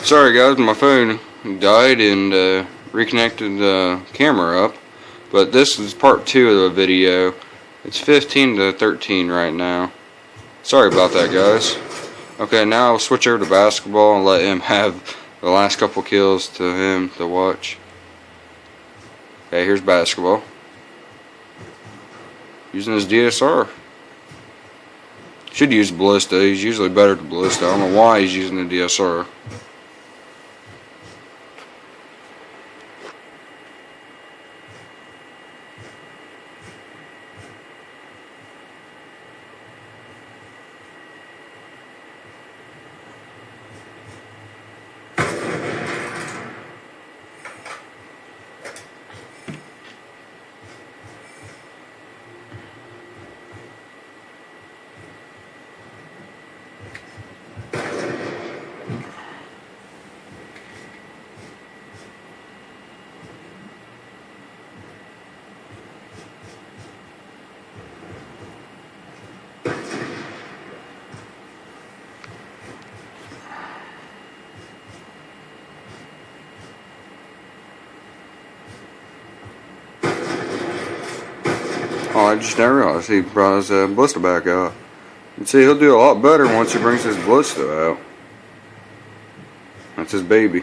Sorry guys, my phone died and reconnected the camera up. But this is part 2 of the video. It's 15 to 13 right now. Sorry about that, guys. Okay, now I'll switch over to basketball and let him have the last couple kills to him to watch. Okay, here's basketball. Using his DSR. Should use ballista. He's usually better than ballista. I don't know why he's using the DSR. Oh, I just didn't realize he brought his ballista back out. And see, he'll do a lot better once he brings his ballista out. That's his baby.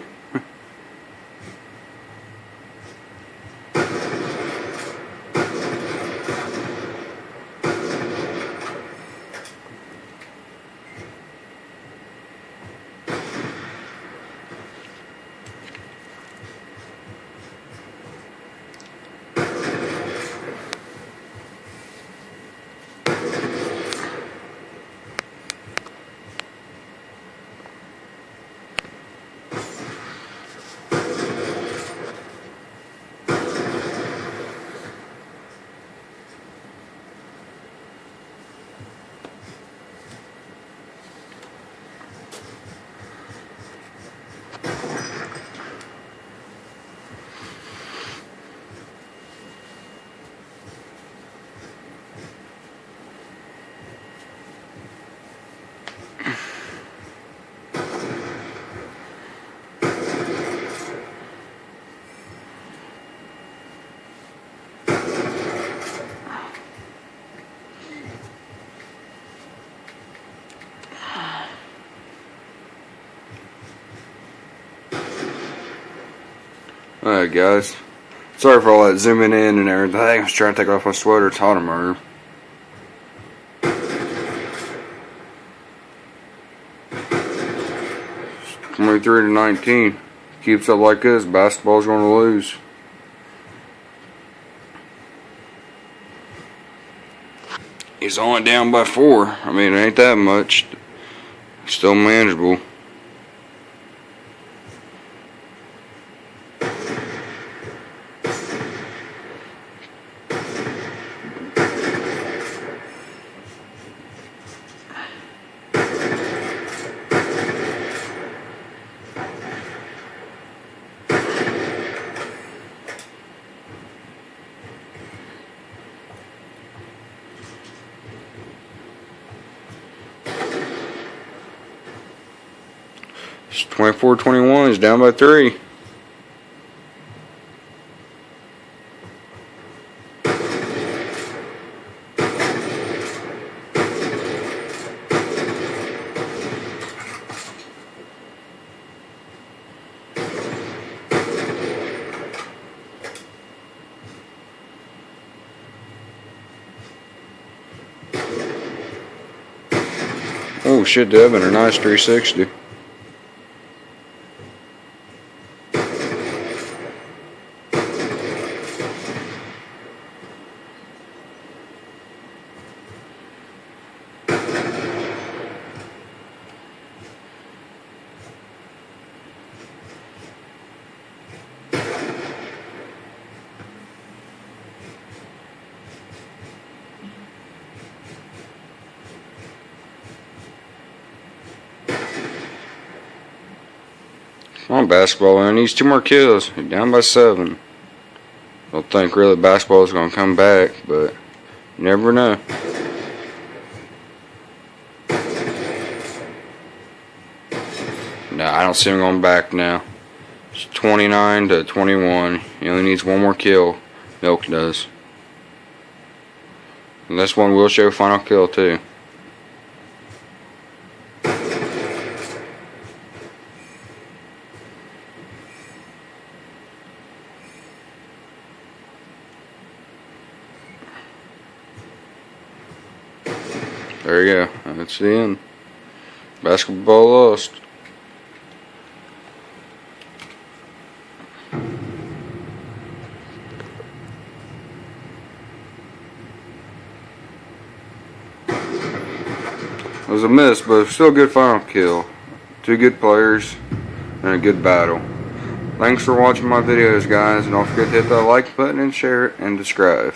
Alright guys, sorry for all that zooming in and everything. I was trying to take off my sweater, it's hot in my room. It's 23 to 19. Keeps up like this, basketball's going to lose. He's only down by 4. I mean, it ain't that much. Still manageable. It's 24-21, he's down by 3. Oh shit, that been a nice 360. Come on, basketball, man. Needs 2 more kills. He's down by 7. Don't think really basketball is going to come back, but you never know. and I don't see him going back now. It's 29 to 21. He only needs one more kill. Milk does. And this one will show final kill too. There you go. That's the end. Basketball lost. It was a miss, but still a good final kill. Two good players and a good battle. Thanks for watching my videos, guys, and don't forget to hit that like button and share it and subscribe.